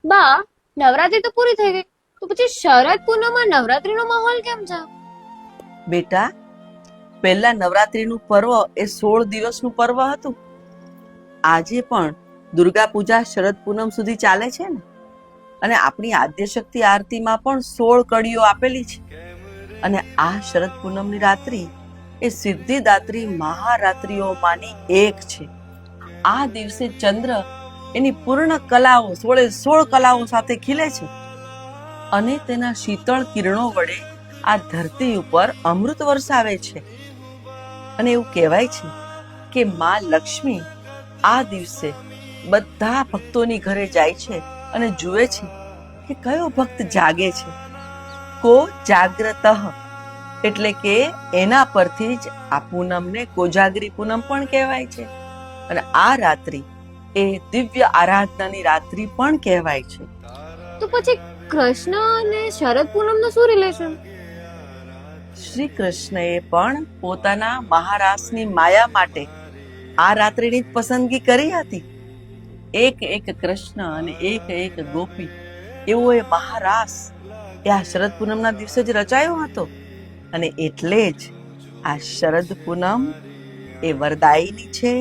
બા, નવરાત્રી તો પૂરી થઈ ગઈ, તો પછી શરદ પૂનમમાં નવરાત્રીનો માહોલ કેમ છે? બેટા, પહેલા નવરાત્રીનું પર્વ એ 16 દિવસનું પર્વ હતું. આજે પણ દુર્ગા પૂજા શરદ પૂનમ સુધી ચાલે છે ને. અને આપણી આદ્યશક્તિ આરતીમાં પણ 16 કડીઓ આપેલી છે. અને આ શરદ પૂનમની રાત્રિ એ સિદ્ધિદાત્રી મહારાત્રિઓમાંની એક છે. આ દિવસે ચંદ્ર એની પૂર્ણ કલાઓ 16 કલાઓ સાથે ખીલે છે અને તેના શીતળ કિરણો વડે આ ધરતી ઉપર અમૃત વરસાવે છે. અને એવું કહેવાય છે કે માં લક્ષ્મી આ દિવસે બધા ભક્તોની ઘરે જાય છે અને જુએ છે કે કયો ભક્ત જાગે છે. કો જાગ્રત, એટલે કે એના પરથી જ આ પૂનમને કોજાગરી પૂનમ પણ કહેવાય છે. અને આ રાત્રિ એ દિવ્ય આરાધનાની રાત્રિ પણ કહેવાય છે. તો પછી કૃષ્ણ અને શરદ પૂનમનું શું રિલેશન? શ્રી કૃષ્ણએ પણ પોતાના મહારાસની માયા માટે આ રાત્રિની જ પસંદગી કરી હતી. એક એક કૃષ્ણ અને એક એક ગોપી, એવો એ મહારાસ એ આ શરદ પૂનમના દિવસે જ રચાયો હતો. અને એટલે જ આ શરદ પૂનમ એ વરદાયીની છે,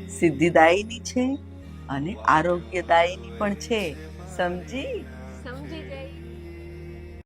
સિદ્ધિદાયીની છે અને આરોગ્યદાયીની પણ છે. સમજી? સમજી ગઈ.